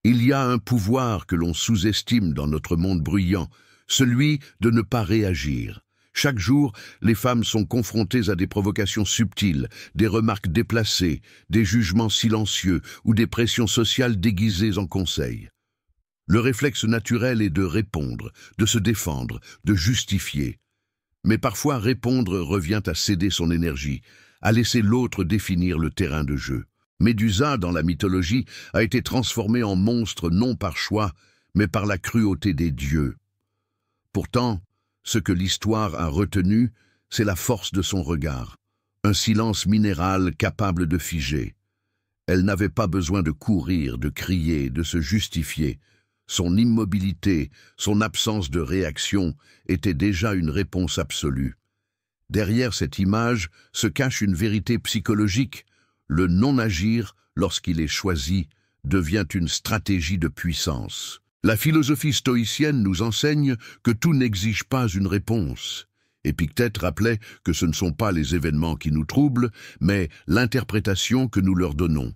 Il y a un pouvoir que l'on sous-estime dans notre monde bruyant, celui de ne pas réagir. Chaque jour, les femmes sont confrontées à des provocations subtiles, des remarques déplacées, des jugements silencieux ou des pressions sociales déguisées en conseils. Le réflexe naturel est de répondre, de se défendre, de justifier. Mais parfois, répondre revient à céder son énergie, à laisser l'autre définir le terrain de jeu. Médusa, dans la mythologie, a été transformée en monstre non par choix, mais par la cruauté des dieux. Pourtant, ce que l'histoire a retenu, c'est la force de son regard, un silence minéral capable de figer. Elle n'avait pas besoin de courir, de crier, de se justifier. Son immobilité, son absence de réaction étaient déjà une réponse absolue. Derrière cette image se cache une vérité psychologique. Le non-agir, lorsqu'il est choisi, devient une stratégie de puissance. La philosophie stoïcienne nous enseigne que tout n'exige pas une réponse. Épictète rappelait que ce ne sont pas les événements qui nous troublent, mais l'interprétation que nous leur donnons.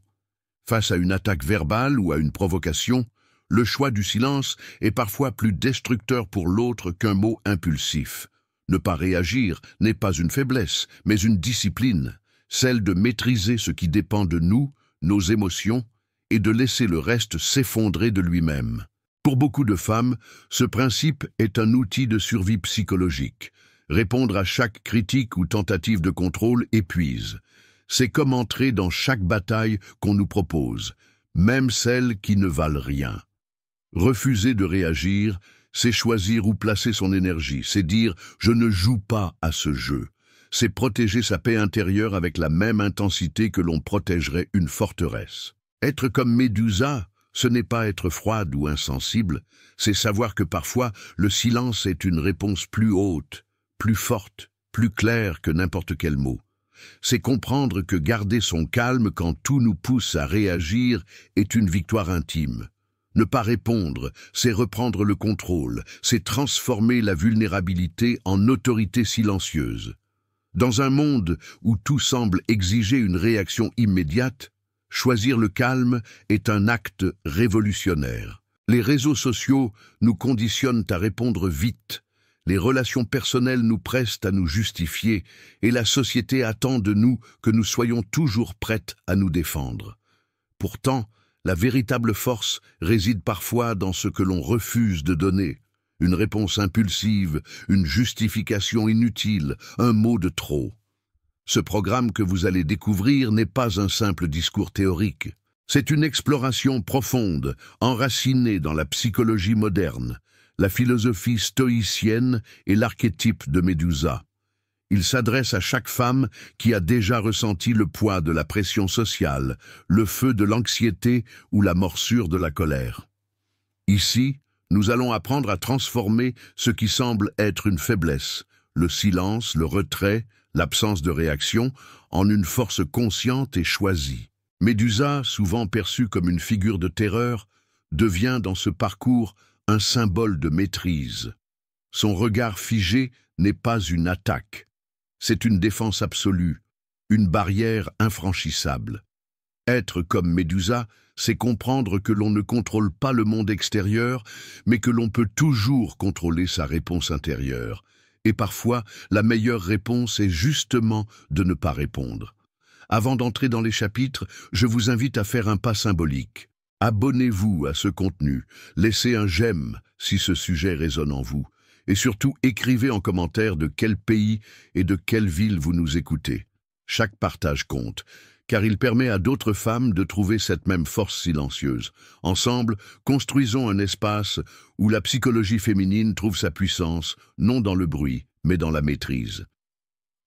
Face à une attaque verbale ou à une provocation, le choix du silence est parfois plus destructeur pour l'autre qu'un mot impulsif. Ne pas réagir n'est pas une faiblesse, mais une discipline, celle de maîtriser ce qui dépend de nous, nos émotions, et de laisser le reste s'effondrer de lui-même. Pour beaucoup de femmes, ce principe est un outil de survie psychologique. Répondre à chaque critique ou tentative de contrôle épuise. C'est comme entrer dans chaque bataille qu'on nous propose, même celles qui ne valent rien. Refuser de réagir, c'est choisir où placer son énergie, c'est dire « je ne joue pas à ce jeu ». C'est protéger sa paix intérieure avec la même intensité que l'on protégerait une forteresse. Être comme Médusa, ce n'est pas être froide ou insensible, c'est savoir que parfois le silence est une réponse plus haute, plus forte, plus claire que n'importe quel mot. C'est comprendre que garder son calme quand tout nous pousse à réagir est une victoire intime. Ne pas répondre, c'est reprendre le contrôle, c'est transformer la vulnérabilité en autorité silencieuse. Dans un monde où tout semble exiger une réaction immédiate, choisir le calme est un acte révolutionnaire. Les réseaux sociaux nous conditionnent à répondre vite, les relations personnelles nous pressent à nous justifier et la société attend de nous que nous soyons toujours prêtes à nous défendre. Pourtant, la véritable force réside parfois dans ce que l'on refuse de donner. Une réponse impulsive, une justification inutile, un mot de trop. Ce programme que vous allez découvrir n'est pas un simple discours théorique. C'est une exploration profonde, enracinée dans la psychologie moderne, la philosophie stoïcienne et l'archétype de Médusa. Il s'adresse à chaque femme qui a déjà ressenti le poids de la pression sociale, le feu de l'anxiété ou la morsure de la colère. Ici, nous allons apprendre à transformer ce qui semble être une faiblesse, le silence, le retrait, l'absence de réaction, en une force consciente et choisie. Médusa, souvent perçue comme une figure de terreur, devient dans ce parcours un symbole de maîtrise. Son regard figé n'est pas une attaque. C'est une défense absolue, une barrière infranchissable. Être comme Médusa, c'est comprendre que l'on ne contrôle pas le monde extérieur, mais que l'on peut toujours contrôler sa réponse intérieure. Et parfois, la meilleure réponse est justement de ne pas répondre. Avant d'entrer dans les chapitres, je vous invite à faire un pas symbolique. Abonnez-vous à ce contenu, laissez un j'aime si ce sujet résonne en vous. Et surtout, écrivez en commentaire de quel pays et de quelle ville vous nous écoutez. Chaque partage compte, car il permet à d'autres femmes de trouver cette même force silencieuse. Ensemble, construisons un espace où la psychologie féminine trouve sa puissance, non dans le bruit, mais dans la maîtrise.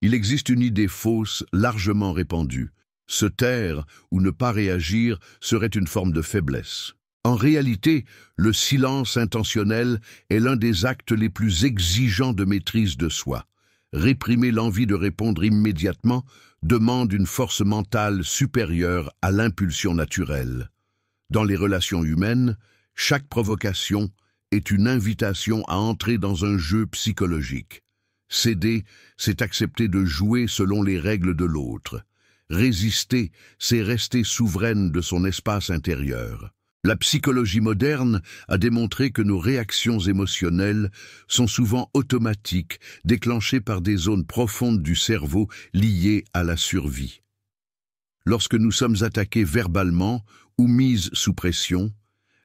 Il existe une idée fausse, largement répandue. Se taire ou ne pas réagir serait une forme de faiblesse. En réalité, le silence intentionnel est l'un des actes les plus exigeants de maîtrise de soi. Réprimer l'envie de répondre immédiatement demande une force mentale supérieure à l'impulsion naturelle. Dans les relations humaines, chaque provocation est une invitation à entrer dans un jeu psychologique. Céder, c'est accepter de jouer selon les règles de l'autre. Résister, c'est rester souveraine de son espace intérieur. La psychologie moderne a démontré que nos réactions émotionnelles sont souvent automatiques, déclenchées par des zones profondes du cerveau liées à la survie. Lorsque nous sommes attaqués verbalement ou mis sous pression,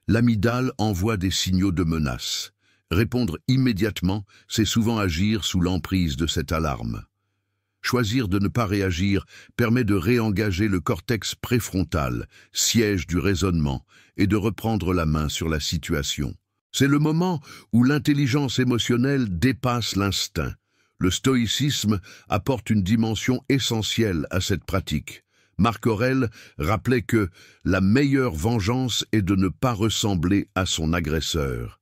l'amygdale envoie des signaux de menace. Répondre immédiatement, c'est souvent agir sous l'emprise de cette alarme. Choisir de ne pas réagir permet de réengager le cortex préfrontal, siège du raisonnement, et de reprendre la main sur la situation. C'est le moment où l'intelligence émotionnelle dépasse l'instinct. Le stoïcisme apporte une dimension essentielle à cette pratique. Marc Aurèle rappelait que la meilleure vengeance est de ne pas ressembler à son agresseur.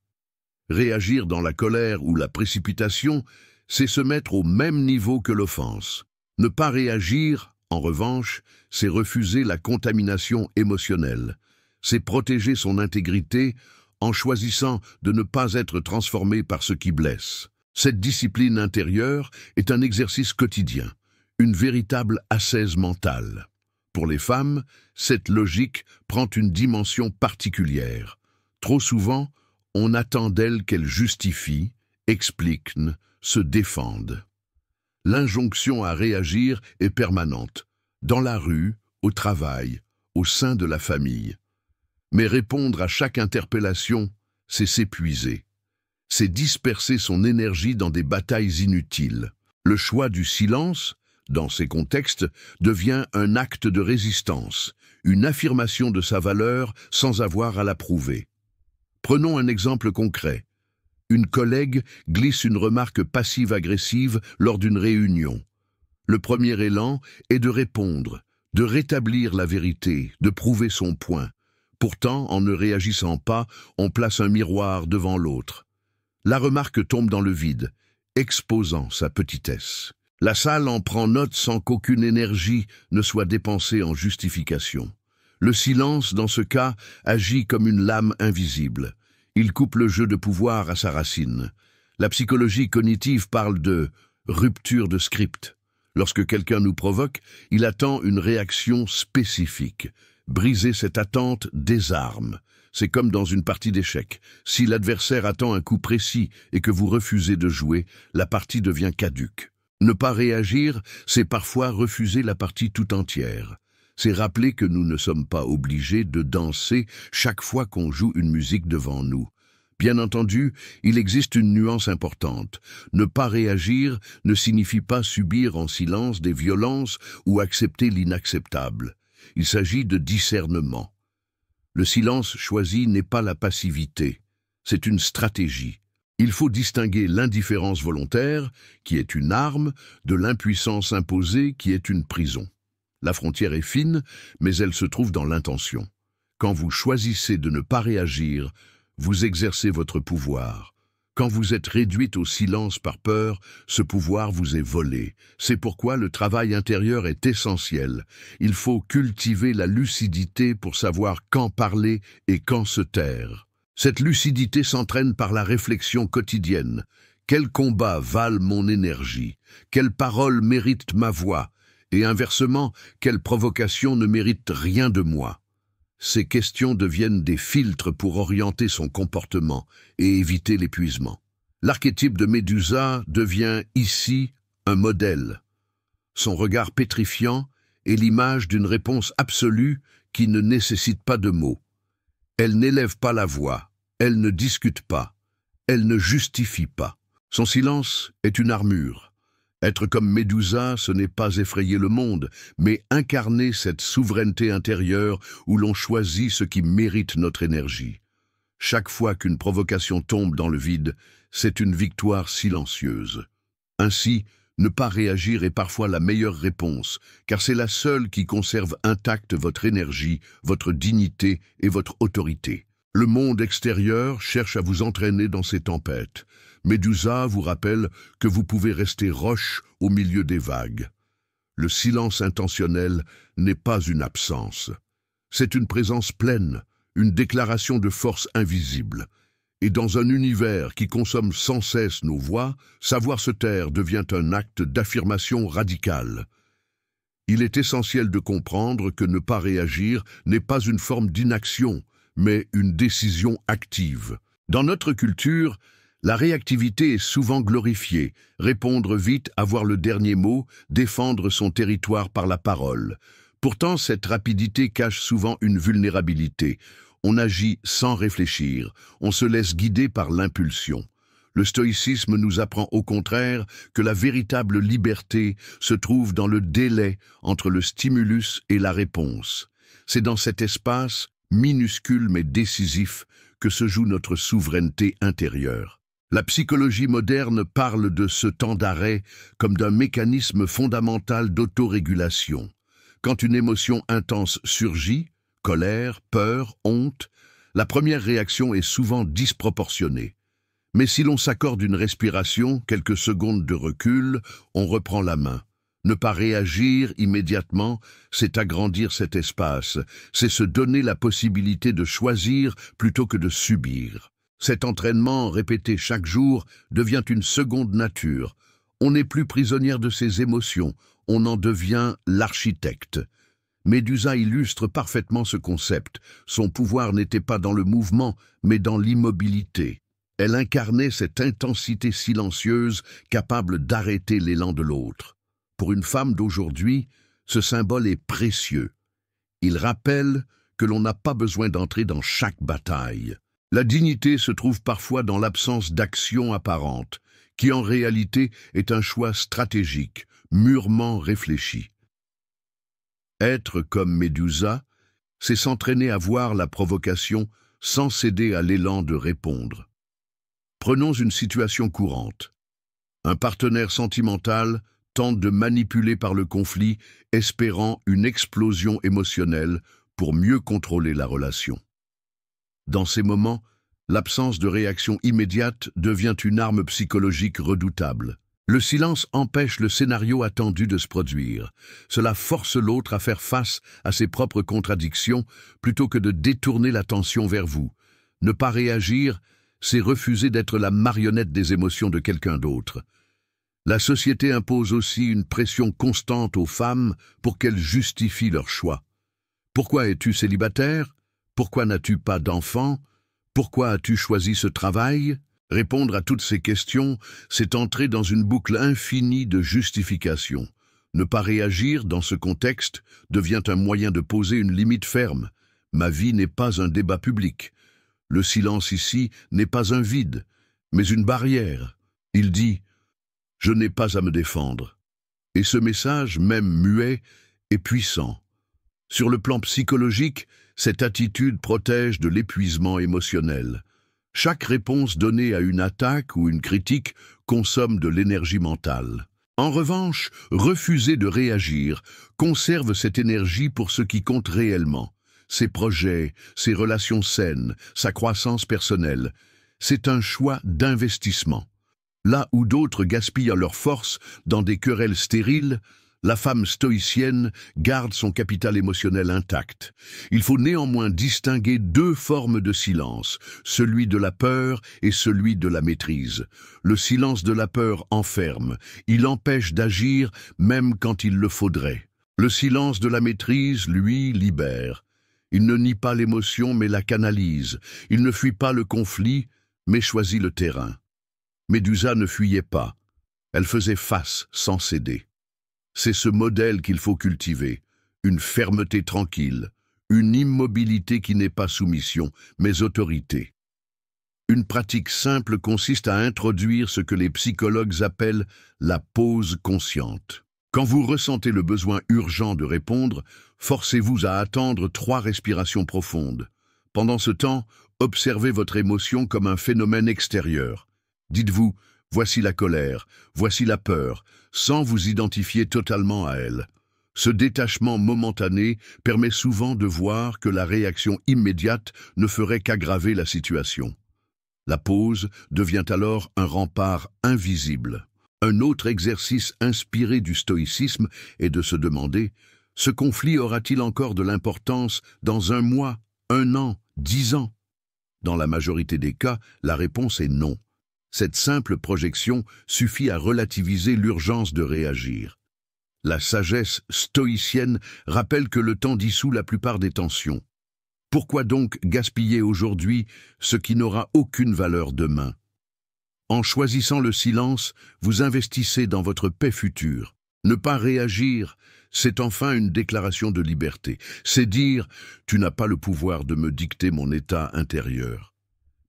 Réagir dans la colère ou la précipitation, c'est se mettre au même niveau que l'offense. Ne pas réagir, en revanche, c'est refuser la contamination émotionnelle. C'est protéger son intégrité en choisissant de ne pas être transformé par ce qui blesse. Cette discipline intérieure est un exercice quotidien, une véritable ascèse mentale. Pour les femmes, cette logique prend une dimension particulière. Trop souvent, on attend d'elles qu'elles justifient, expliquent, se défendent. L'injonction à réagir est permanente, dans la rue, au travail, au sein de la famille. Mais répondre à chaque interpellation, c'est s'épuiser. C'est disperser son énergie dans des batailles inutiles. Le choix du silence, dans ces contextes, devient un acte de résistance, une affirmation de sa valeur sans avoir à la prouver. Prenons un exemple concret. Une collègue glisse une remarque passive-agressive lors d'une réunion. Le premier élan est de répondre, de rétablir la vérité, de prouver son point. Pourtant, en ne réagissant pas, on place un miroir devant l'autre. La remarque tombe dans le vide, exposant sa petitesse. La salle en prend note sans qu'aucune énergie ne soit dépensée en justification. Le silence, dans ce cas, agit comme une lame invisible. Il coupe le jeu de pouvoir à sa racine. La psychologie cognitive parle de rupture de script. Lorsque quelqu'un nous provoque, il attend une réaction spécifique. Briser cette attente désarme. C'est comme dans une partie d'échecs. Si l'adversaire attend un coup précis et que vous refusez de jouer, la partie devient caduque. Ne pas réagir, c'est parfois refuser la partie tout entière. C'est rappeler que nous ne sommes pas obligés de danser chaque fois qu'on joue une musique devant nous. Bien entendu, il existe une nuance importante. Ne pas réagir ne signifie pas subir en silence des violences ou accepter l'inacceptable. Il s'agit de discernement. Le silence choisi n'est pas la passivité, c'est une stratégie. Il faut distinguer l'indifférence volontaire, qui est une arme, de l'impuissance imposée, qui est une prison. La frontière est fine, mais elle se trouve dans l'intention. Quand vous choisissez de ne pas réagir, vous exercez votre pouvoir. Quand vous êtes réduite au silence par peur, ce pouvoir vous est volé. C'est pourquoi le travail intérieur est essentiel. Il faut cultiver la lucidité pour savoir quand parler et quand se taire. Cette lucidité s'entraîne par la réflexion quotidienne. Quel combat valent mon énergie? Quelle parole mérite ma voix? Et inversement, quelle provocation ne mérite rien de moi? Ces questions deviennent des filtres pour orienter son comportement et éviter l'épuisement. L'archétype de Médusa devient ici un modèle. Son regard pétrifiant est l'image d'une réponse absolue qui ne nécessite pas de mots. Elle n'élève pas la voix, elle ne discute pas, elle ne justifie pas. Son silence est une armure. Être comme Médusa, ce n'est pas effrayer le monde, mais incarner cette souveraineté intérieure où l'on choisit ce qui mérite notre énergie. Chaque fois qu'une provocation tombe dans le vide, c'est une victoire silencieuse. Ainsi, ne pas réagir est parfois la meilleure réponse, car c'est la seule qui conserve intacte votre énergie, votre dignité et votre autorité. Le monde extérieur cherche à vous entraîner dans ces tempêtes. Médusa vous rappelle que vous pouvez rester roche au milieu des vagues. Le silence intentionnel n'est pas une absence. C'est une présence pleine, une déclaration de force invisible. Et dans un univers qui consomme sans cesse nos voix, savoir se taire devient un acte d'affirmation radicale. Il est essentiel de comprendre que ne pas réagir n'est pas une forme d'inaction, mais une décision active. Dans notre culture, la réactivité est souvent glorifiée, répondre vite, avoir le dernier mot, défendre son territoire par la parole. Pourtant, cette rapidité cache souvent une vulnérabilité. On agit sans réfléchir, on se laisse guider par l'impulsion. Le stoïcisme nous apprend au contraire que la véritable liberté se trouve dans le délai entre le stimulus et la réponse. C'est dans cet espace, minuscule mais décisif, que se joue notre souveraineté intérieure. La psychologie moderne parle de ce temps d'arrêt comme d'un mécanisme fondamental d'autorégulation. Quand une émotion intense surgit, colère, peur, honte, la première réaction est souvent disproportionnée. Mais si l'on s'accorde une respiration, quelques secondes de recul, on reprend la main. Ne pas réagir immédiatement, c'est agrandir cet espace, c'est se donner la possibilité de choisir plutôt que de subir. Cet entraînement, répété chaque jour, devient une seconde nature. On n'est plus prisonnière de ses émotions, on en devient l'architecte. Médusa illustre parfaitement ce concept. Son pouvoir n'était pas dans le mouvement, mais dans l'immobilité. Elle incarnait cette intensité silencieuse capable d'arrêter l'élan de l'autre. Pour une femme d'aujourd'hui, ce symbole est précieux. Il rappelle que l'on n'a pas besoin d'entrer dans chaque bataille. La dignité se trouve parfois dans l'absence d'action apparente, qui en réalité est un choix stratégique, mûrement réfléchi. Être comme Médusa, c'est s'entraîner à voir la provocation sans céder à l'élan de répondre. Prenons une situation courante. Un partenaire sentimental tente de manipuler par le conflit, espérant une explosion émotionnelle pour mieux contrôler la relation. Dans ces moments, l'absence de réaction immédiate devient une arme psychologique redoutable. Le silence empêche le scénario attendu de se produire. Cela force l'autre à faire face à ses propres contradictions plutôt que de détourner l'attention vers vous. Ne pas réagir, c'est refuser d'être la marionnette des émotions de quelqu'un d'autre. La société impose aussi une pression constante aux femmes pour qu'elles justifient leur choix. Pourquoi es-tu célibataire? Pourquoi n'as-tu pas d'enfant? Pourquoi as-tu choisi ce travail? Répondre à toutes ces questions, c'est entrer dans une boucle infinie de justifications. Ne pas réagir dans ce contexte devient un moyen de poser une limite ferme. Ma vie n'est pas un débat public. Le silence ici n'est pas un vide, mais une barrière. Il dit « Je n'ai pas à me défendre ». Et ce message, même muet, est puissant. Sur le plan psychologique, cette attitude protège de l'épuisement émotionnel. Chaque réponse donnée à une attaque ou une critique consomme de l'énergie mentale. En revanche, refuser de réagir conserve cette énergie pour ce qui compte réellement. Ses projets, ses relations saines, sa croissance personnelle. C'est un choix d'investissement. Là où d'autres gaspillent leur force dans des querelles stériles, la femme stoïcienne garde son capital émotionnel intact. Il faut néanmoins distinguer deux formes de silence, celui de la peur et celui de la maîtrise. Le silence de la peur enferme, il empêche d'agir même quand il le faudrait. Le silence de la maîtrise, lui, libère. Il ne nie pas l'émotion mais la canalise. Il ne fuit pas le conflit mais choisit le terrain. Médusa ne fuyait pas. Elle faisait face sans céder. C'est ce modèle qu'il faut cultiver, une fermeté tranquille, une immobilité qui n'est pas soumission, mais autorité. Une pratique simple consiste à introduire ce que les psychologues appellent la pause consciente. Quand vous ressentez le besoin urgent de répondre, forcez-vous à attendre 3 respirations profondes. Pendant ce temps, observez votre émotion comme un phénomène extérieur. Dites-vous, voici la colère, voici la peur, sans vous identifier totalement à elle. Ce détachement momentané permet souvent de voir que la réaction immédiate ne ferait qu'aggraver la situation. La pause devient alors un rempart invisible. Un autre exercice inspiré du stoïcisme est de se demander « Ce conflit aura-t-il encore de l'importance dans 1 mois, 1 an, 10 ans ?» Dans la majorité des cas, la réponse est non. Cette simple projection suffit à relativiser l'urgence de réagir. La sagesse stoïcienne rappelle que le temps dissout la plupart des tensions. Pourquoi donc gaspiller aujourd'hui ce qui n'aura aucune valeur demain? En choisissant le silence, vous investissez dans votre paix future. Ne pas réagir, c'est enfin une déclaration de liberté. C'est dire « tu n'as pas le pouvoir de me dicter mon état intérieur ».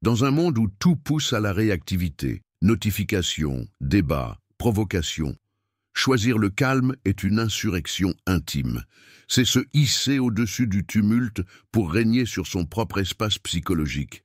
Dans un monde où tout pousse à la réactivité, notifications, débats, provocations, choisir le calme est une insurrection intime. C'est se hisser au-dessus du tumulte pour régner sur son propre espace psychologique.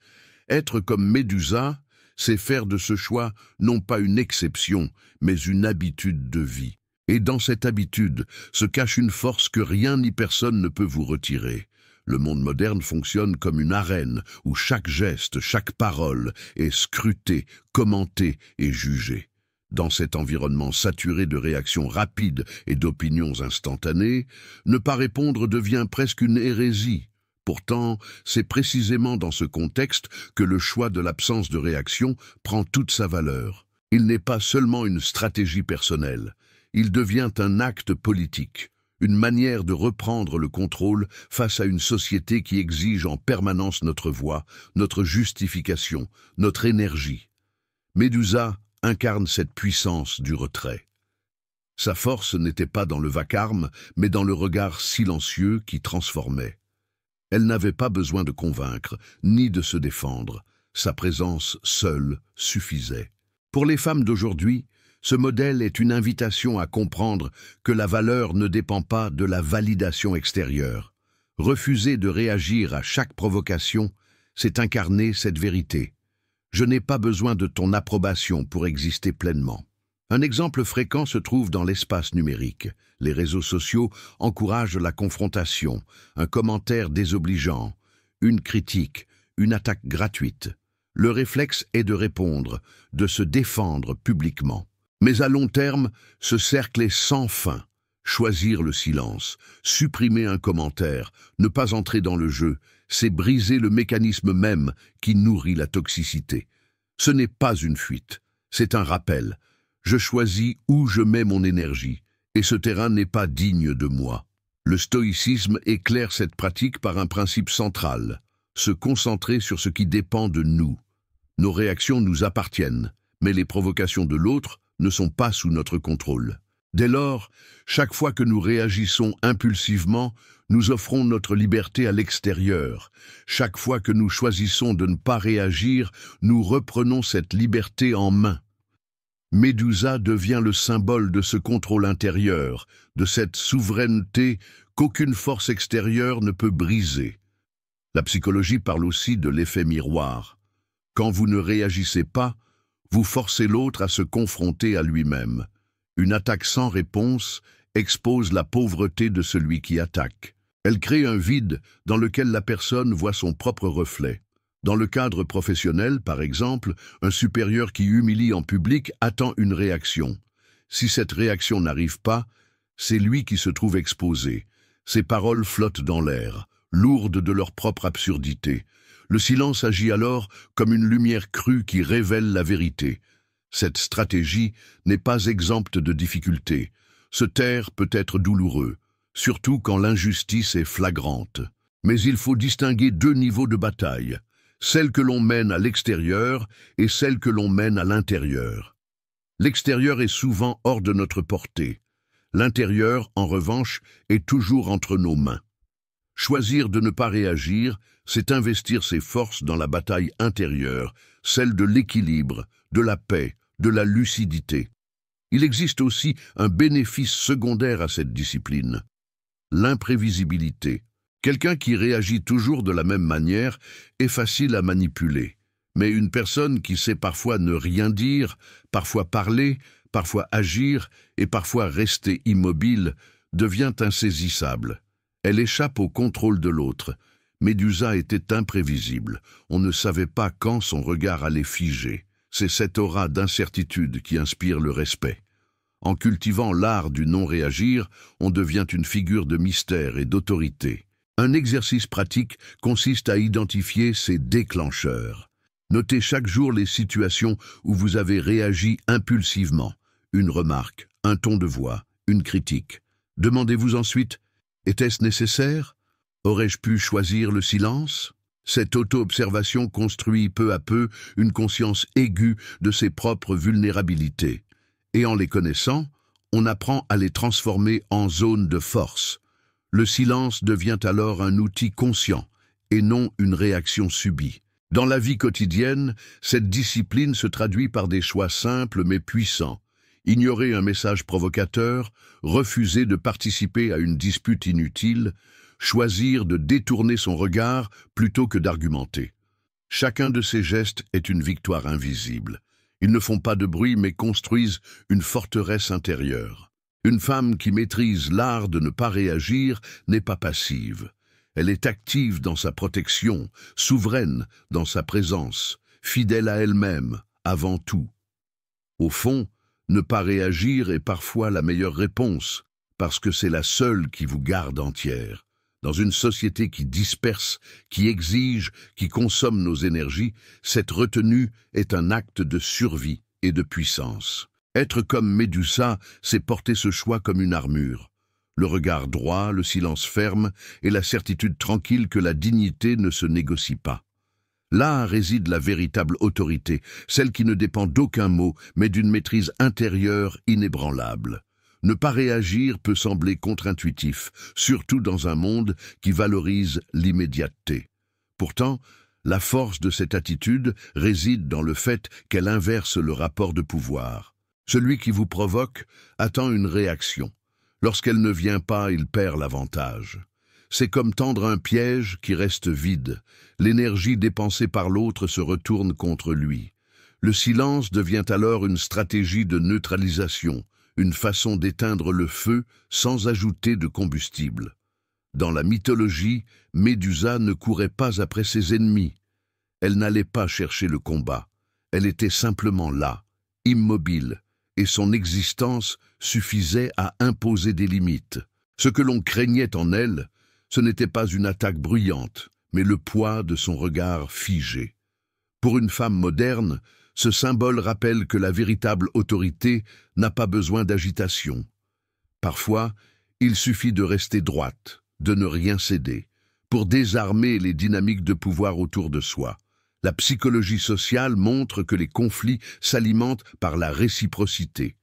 Être comme Médusa, c'est faire de ce choix non pas une exception, mais une habitude de vie. Et dans cette habitude se cache une force que rien ni personne ne peut vous retirer. Le monde moderne fonctionne comme une arène où chaque geste, chaque parole est scruté, commenté et jugé. Dans cet environnement saturé de réactions rapides et d'opinions instantanées, ne pas répondre devient presque une hérésie. Pourtant, c'est précisément dans ce contexte que le choix de l'absence de réaction prend toute sa valeur. Il n'est pas seulement une stratégie personnelle, il devient un acte politique, une manière de reprendre le contrôle face à une société qui exige en permanence notre voix, notre justification, notre énergie. Médusa incarne cette puissance du retrait. Sa force n'était pas dans le vacarme, mais dans le regard silencieux qui transformait. Elle n'avait pas besoin de convaincre, ni de se défendre. Sa présence seule suffisait. Pour les femmes d'aujourd'hui, ce modèle est une invitation à comprendre que la valeur ne dépend pas de la validation extérieure. Refuser de réagir à chaque provocation, c'est incarner cette vérité. Je n'ai pas besoin de ton approbation pour exister pleinement. Un exemple fréquent se trouve dans l'espace numérique. Les réseaux sociaux encouragent la confrontation, un commentaire désobligeant, une critique, une attaque gratuite. Le réflexe est de répondre, de se défendre publiquement. Mais à long terme, ce cercle est sans fin. Choisir le silence, supprimer un commentaire, ne pas entrer dans le jeu, c'est briser le mécanisme même qui nourrit la toxicité. Ce n'est pas une fuite, c'est un rappel. Je choisis où je mets mon énergie, et ce terrain n'est pas digne de moi. Le stoïcisme éclaire cette pratique par un principe central, se concentrer sur ce qui dépend de nous. Nos réactions nous appartiennent, mais les provocations de l'autre ne sont pas sous notre contrôle. Dès lors, chaque fois que nous réagissons impulsivement, nous offrons notre liberté à l'extérieur. Chaque fois que nous choisissons de ne pas réagir, nous reprenons cette liberté en main. Médusa devient le symbole de ce contrôle intérieur, de cette souveraineté qu'aucune force extérieure ne peut briser. La psychologie parle aussi de l'effet miroir. Quand vous ne réagissez pas, vous forcez l'autre à se confronter à lui-même. Une attaque sans réponse expose la pauvreté de celui qui attaque. Elle crée un vide dans lequel la personne voit son propre reflet. Dans le cadre professionnel, par exemple, un supérieur qui humilie en public attend une réaction. Si cette réaction n'arrive pas, c'est lui qui se trouve exposé. Ses paroles flottent dans l'air, lourdes de leur propre absurdité. Le silence agit alors comme une lumière crue qui révèle la vérité. Cette stratégie n'est pas exempte de difficultés. Se taire peut être douloureux, surtout quand l'injustice est flagrante. Mais il faut distinguer deux niveaux de bataille, celle que l'on mène à l'extérieur et celle que l'on mène à l'intérieur. L'extérieur est souvent hors de notre portée. L'intérieur, en revanche, est toujours entre nos mains. Choisir de ne pas réagir, c'est investir ses forces dans la bataille intérieure, celle de l'équilibre, de la paix, de la lucidité. Il existe aussi un bénéfice secondaire à cette discipline, l'imprévisibilité. Quelqu'un qui réagit toujours de la même manière est facile à manipuler, mais une personne qui sait parfois ne rien dire, parfois parler, parfois agir et parfois rester immobile, devient insaisissable. Elle échappe au contrôle de l'autre. Médusa était imprévisible. On ne savait pas quand son regard allait figer. C'est cette aura d'incertitude qui inspire le respect. En cultivant l'art du non-réagir, on devient une figure de mystère et d'autorité. Un exercice pratique consiste à identifier ces déclencheurs. Notez chaque jour les situations où vous avez réagi impulsivement. Une remarque, un ton de voix, une critique. Demandez-vous ensuite, était-ce nécessaire ? Aurais-je pu choisir le silence? Cette auto-observation construit peu à peu une conscience aiguë de ses propres vulnérabilités. Et en les connaissant, on apprend à les transformer en zones de force. Le silence devient alors un outil conscient et non une réaction subie. Dans la vie quotidienne, cette discipline se traduit par des choix simples mais puissants. Ignorer un message provocateur, refuser de participer à une dispute inutile, choisir de détourner son regard plutôt que d'argumenter. Chacun de ces gestes est une victoire invisible. Ils ne font pas de bruit mais construisent une forteresse intérieure. Une femme qui maîtrise l'art de ne pas réagir n'est pas passive. Elle est active dans sa protection, souveraine dans sa présence, fidèle à elle-même, avant tout. Au fond, ne pas réagir est parfois la meilleure réponse, parce que c'est la seule qui vous garde entière. Dans une société qui disperse, qui exige, qui consomme nos énergies, cette retenue est un acte de survie et de puissance. Être comme Médusa, c'est porter ce choix comme une armure. Le regard droit, le silence ferme et la certitude tranquille que la dignité ne se négocie pas. Là réside la véritable autorité, celle qui ne dépend d'aucun mot, mais d'une maîtrise intérieure inébranlable. Ne pas réagir peut sembler contre-intuitif, surtout dans un monde qui valorise l'immédiateté. Pourtant, la force de cette attitude réside dans le fait qu'elle inverse le rapport de pouvoir. Celui qui vous provoque attend une réaction. Lorsqu'elle ne vient pas, il perd l'avantage. C'est comme tendre un piège qui reste vide. L'énergie dépensée par l'autre se retourne contre lui. Le silence devient alors une stratégie de neutralisation, une façon d'éteindre le feu sans ajouter de combustible. Dans la mythologie, Médusa ne courait pas après ses ennemis. Elle n'allait pas chercher le combat. Elle était simplement là, immobile, et son existence suffisait à imposer des limites. Ce que l'on craignait en elle, ce n'était pas une attaque bruyante, mais le poids de son regard figé. Pour une femme moderne, ce symbole rappelle que la véritable autorité n'a pas besoin d'agitation. Parfois, il suffit de rester droite, de ne rien céder, pour désarmer les dynamiques de pouvoir autour de soi. La psychologie sociale montre que les conflits s'alimentent par la réciprocité.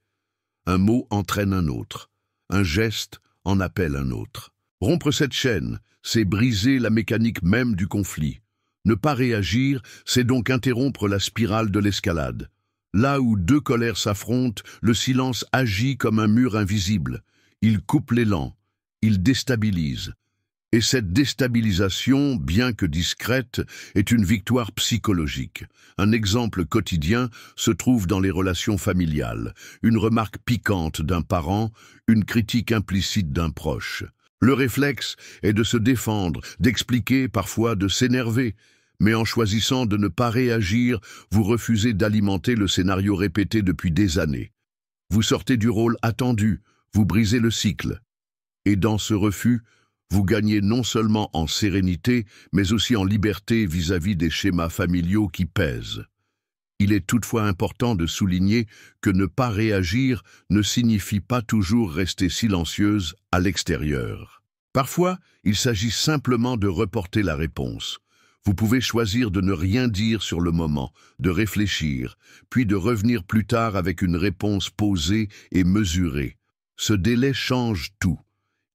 Un mot entraîne un autre, un geste en appelle un autre. Rompre cette chaîne, c'est briser la mécanique même du conflit. Ne pas réagir, c'est donc interrompre la spirale de l'escalade. Là où deux colères s'affrontent, le silence agit comme un mur invisible. Il coupe l'élan, il déstabilise. Et cette déstabilisation, bien que discrète, est une victoire psychologique. Un exemple quotidien se trouve dans les relations familiales. Une remarque piquante d'un parent, une critique implicite d'un proche. Le réflexe est de se défendre, d'expliquer, parfois de s'énerver. Mais en choisissant de ne pas réagir, vous refusez d'alimenter le scénario répété depuis des années. Vous sortez du rôle attendu, vous brisez le cycle. Et dans ce refus, vous gagnez non seulement en sérénité, mais aussi en liberté vis-à-vis des schémas familiaux qui pèsent. Il est toutefois important de souligner que ne pas réagir ne signifie pas toujours rester silencieuse à l'extérieur. Parfois, il s'agit simplement de reporter la réponse. Vous pouvez choisir de ne rien dire sur le moment, de réfléchir, puis de revenir plus tard avec une réponse posée et mesurée. Ce délai change tout.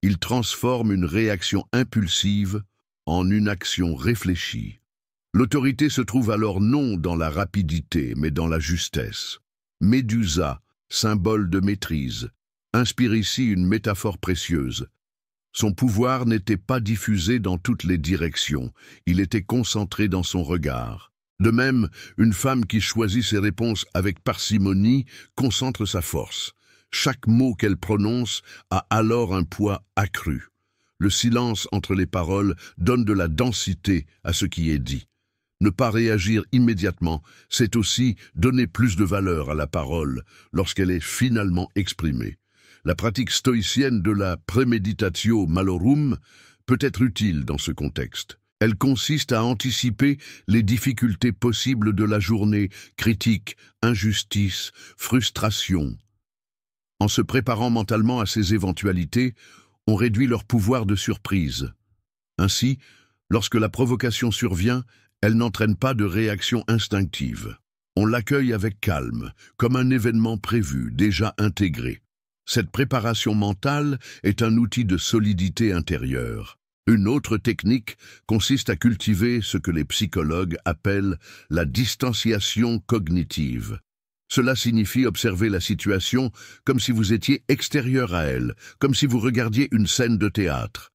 Il transforme une réaction impulsive en une action réfléchie. L'autorité se trouve alors non dans la rapidité, mais dans la justesse. Médusa, symbole de maîtrise, inspire ici une métaphore précieuse. Son pouvoir n'était pas diffusé dans toutes les directions, il était concentré dans son regard. De même, une femme qui choisit ses réponses avec parcimonie concentre sa force. Chaque mot qu'elle prononce a alors un poids accru. Le silence entre les paroles donne de la densité à ce qui est dit. Ne pas réagir immédiatement, c'est aussi donner plus de valeur à la parole lorsqu'elle est finalement exprimée. La pratique stoïcienne de la premeditatio malorum peut être utile dans ce contexte. Elle consiste à anticiper les difficultés possibles de la journée, critiques, injustices, frustrations. En se préparant mentalement à ces éventualités, on réduit leur pouvoir de surprise. Ainsi, lorsque la provocation survient, elle n'entraîne pas de réaction instinctive. On l'accueille avec calme, comme un événement prévu, déjà intégré. Cette préparation mentale est un outil de solidité intérieure. Une autre technique consiste à cultiver ce que les psychologues appellent la distanciation cognitive. Cela signifie observer la situation comme si vous étiez extérieur à elle, comme si vous regardiez une scène de théâtre.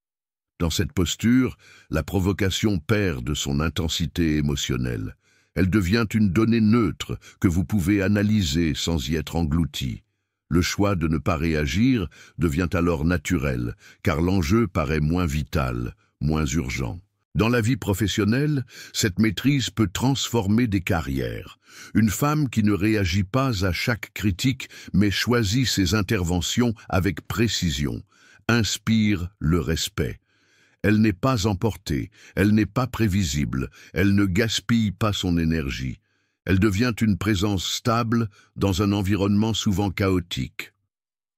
Dans cette posture, la provocation perd de son intensité émotionnelle. Elle devient une donnée neutre que vous pouvez analyser sans y être englouti. Le choix de ne pas réagir devient alors naturel, car l'enjeu paraît moins vital, moins urgent. Dans la vie professionnelle, cette maîtrise peut transformer des carrières. Une femme qui ne réagit pas à chaque critique, mais choisit ses interventions avec précision, inspire le respect. Elle n'est pas emportée, elle n'est pas prévisible, elle ne gaspille pas son énergie. Elle devient une présence stable dans un environnement souvent chaotique.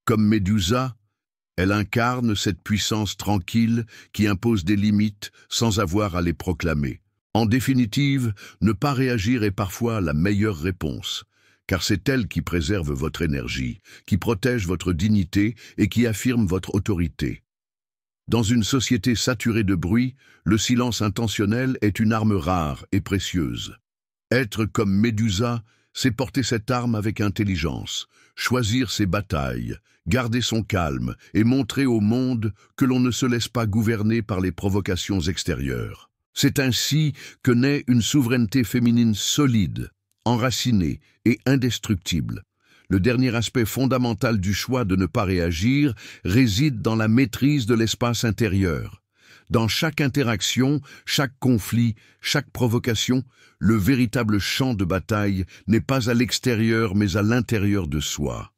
Comme Médusa, elle incarne cette puissance tranquille qui impose des limites sans avoir à les proclamer. En définitive, ne pas réagir est parfois la meilleure réponse, car c'est elle qui préserve votre énergie, qui protège votre dignité et qui affirme votre autorité. Dans une société saturée de bruit, le silence intentionnel est une arme rare et précieuse. Être comme Médusa, c'est porter cette arme avec intelligence, choisir ses batailles, garder son calme et montrer au monde que l'on ne se laisse pas gouverner par les provocations extérieures. C'est ainsi que naît une souveraineté féminine solide, enracinée et indestructible. Le dernier aspect fondamental du choix de ne pas réagir réside dans la maîtrise de l'espace intérieur. Dans chaque interaction, chaque conflit, chaque provocation, le véritable champ de bataille n'est pas à l'extérieur mais à l'intérieur de soi.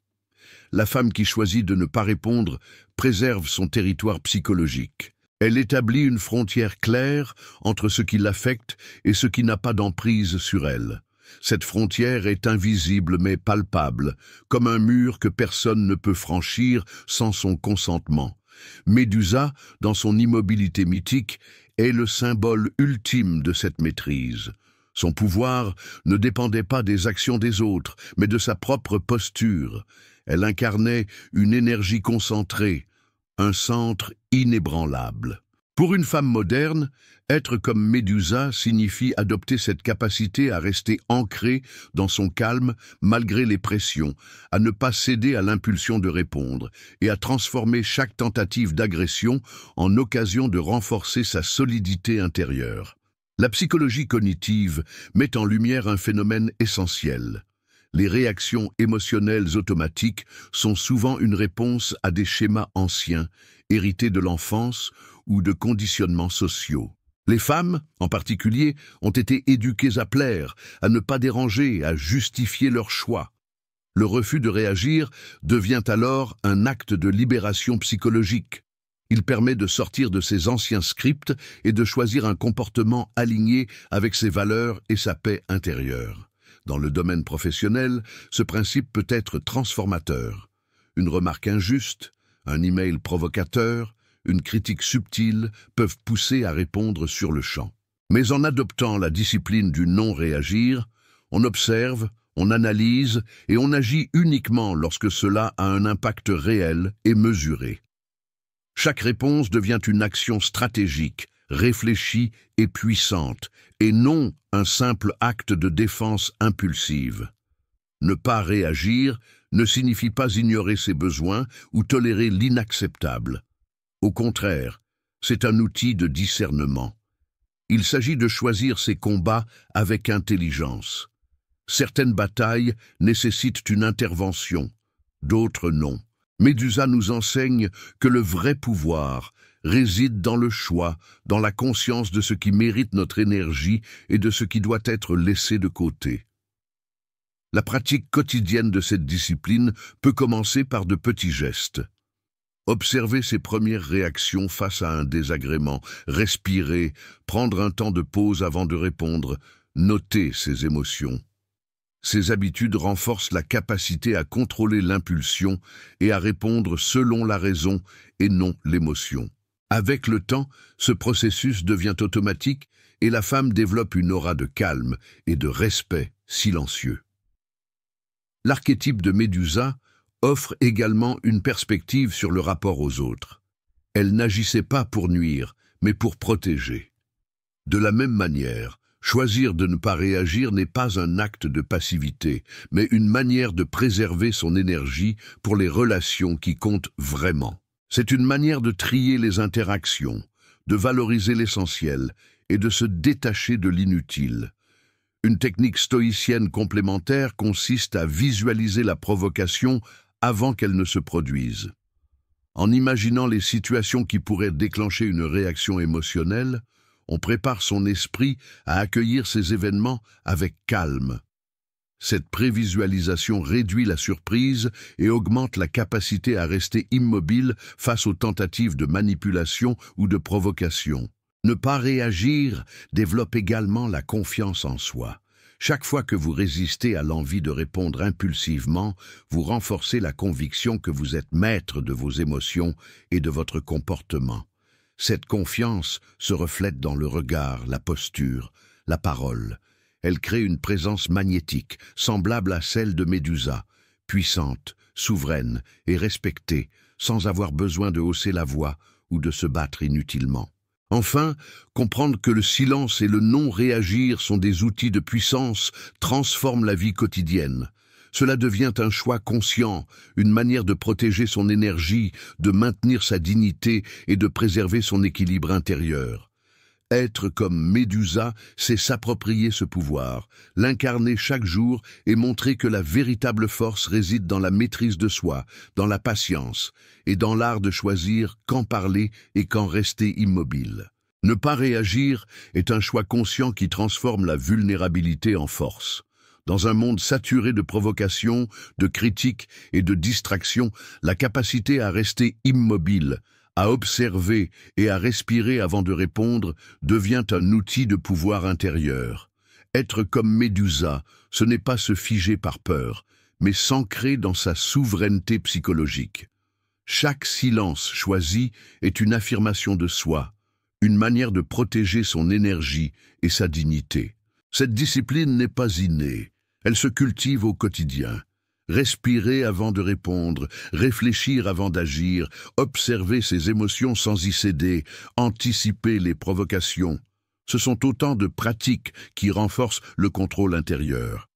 La femme qui choisit de ne pas répondre préserve son territoire psychologique. Elle établit une frontière claire entre ce qui l'affecte et ce qui n'a pas d'emprise sur elle. Cette frontière est invisible mais palpable, comme un mur que personne ne peut franchir sans son consentement. Médusa, dans son immobilité mythique, est le symbole ultime de cette maîtrise. Son pouvoir ne dépendait pas des actions des autres, mais de sa propre posture. Elle incarnait une énergie concentrée, un centre inébranlable. Pour une femme moderne, être comme Médusa signifie adopter cette capacité à rester ancrée dans son calme malgré les pressions, à ne pas céder à l'impulsion de répondre et à transformer chaque tentative d'agression en occasion de renforcer sa solidité intérieure. La psychologie cognitive met en lumière un phénomène essentiel. Les réactions émotionnelles automatiques sont souvent une réponse à des schémas anciens, hérités de l'enfance ou de conditionnements sociaux. Les femmes, en particulier, ont été éduquées à plaire, à ne pas déranger, à justifier leur choix. Le refus de réagir devient alors un acte de libération psychologique. Il permet de sortir de ses anciens scripts et de choisir un comportement aligné avec ses valeurs et sa paix intérieure. Dans le domaine professionnel, ce principe peut être transformateur. Une remarque injuste, un email provocateur, une critique subtile peuvent pousser à répondre sur le champ. Mais en adoptant la discipline du non-réagir, on observe, on analyse et on agit uniquement lorsque cela a un impact réel et mesuré. Chaque réponse devient une action stratégique, réfléchie et puissante, et non un simple acte de défense impulsive. Ne pas réagir ne signifie pas ignorer ses besoins ou tolérer l'inacceptable. Au contraire, c'est un outil de discernement. Il s'agit de choisir ses combats avec intelligence. Certaines batailles nécessitent une intervention, d'autres non. Médusa nous enseigne que le vrai pouvoir réside dans le choix, dans la conscience de ce qui mérite notre énergie et de ce qui doit être laissé de côté. La pratique quotidienne de cette discipline peut commencer par de petits gestes. Observer ses premières réactions face à un désagrément, respirer, prendre un temps de pause avant de répondre, noter ses émotions. Ces habitudes renforcent la capacité à contrôler l'impulsion et à répondre selon la raison et non l'émotion. Avec le temps, ce processus devient automatique et la femme développe une aura de calme et de respect silencieux. L'archétype de Médusa offre également une perspective sur le rapport aux autres. Elle n'agissait pas pour nuire, mais pour protéger. De la même manière, choisir de ne pas réagir n'est pas un acte de passivité, mais une manière de préserver son énergie pour les relations qui comptent vraiment. C'est une manière de trier les interactions, de valoriser l'essentiel et de se détacher de l'inutile. Une technique stoïcienne complémentaire consiste à visualiser la provocation avant qu'elle ne se produise. En imaginant les situations qui pourraient déclencher une réaction émotionnelle, on prépare son esprit à accueillir ces événements avec calme. Cette prévisualisation réduit la surprise et augmente la capacité à rester immobile face aux tentatives de manipulation ou de provocation. Ne pas réagir développe également la confiance en soi. Chaque fois que vous résistez à l'envie de répondre impulsivement, vous renforcez la conviction que vous êtes maître de vos émotions et de votre comportement. Cette confiance se reflète dans le regard, la posture, la parole. Elle crée une présence magnétique, semblable à celle de Médusa, puissante, souveraine et respectée, sans avoir besoin de hausser la voix ou de se battre inutilement. Enfin, comprendre que le silence et le non-réagir sont des outils de puissance transforme la vie quotidienne. Cela devient un choix conscient, une manière de protéger son énergie, de maintenir sa dignité et de préserver son équilibre intérieur. Être comme Médusa, c'est s'approprier ce pouvoir, l'incarner chaque jour et montrer que la véritable force réside dans la maîtrise de soi, dans la patience et dans l'art de choisir quand parler et quand rester immobile. Ne pas réagir est un choix conscient qui transforme la vulnérabilité en force. Dans un monde saturé de provocations, de critiques et de distractions, la capacité à rester immobile, à observer et à respirer avant de répondre devient un outil de pouvoir intérieur. Être comme Médusa, ce n'est pas se figer par peur, mais s'ancrer dans sa souveraineté psychologique. Chaque silence choisi est une affirmation de soi, une manière de protéger son énergie et sa dignité. Cette discipline n'est pas innée, elle se cultive au quotidien. Respirer avant de répondre, réfléchir avant d'agir, observer ses émotions sans y céder, anticiper les provocations. Ce sont autant de pratiques qui renforcent le contrôle intérieur.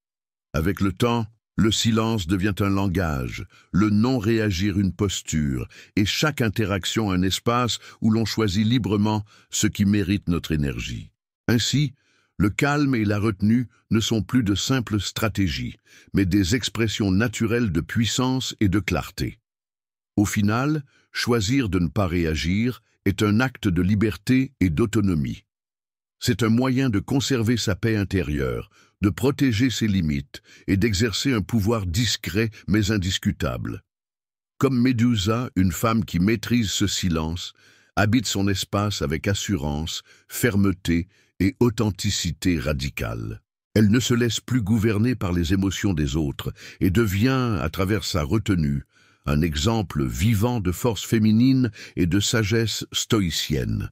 Avec le temps, le silence devient un langage, le non-réagir une posture, et chaque interaction un espace où l'on choisit librement ce qui mérite notre énergie. Ainsi, le calme et la retenue ne sont plus de simples stratégies, mais des expressions naturelles de puissance et de clarté. Au final, choisir de ne pas réagir est un acte de liberté et d'autonomie. C'est un moyen de conserver sa paix intérieure, de protéger ses limites et d'exercer un pouvoir discret mais indiscutable. Comme Médusa, une femme qui maîtrise ce silence, habite son espace avec assurance, fermeté et authenticité radicale. Elle ne se laisse plus gouverner par les émotions des autres et devient, à travers sa retenue, un exemple vivant de force féminine et de sagesse stoïcienne.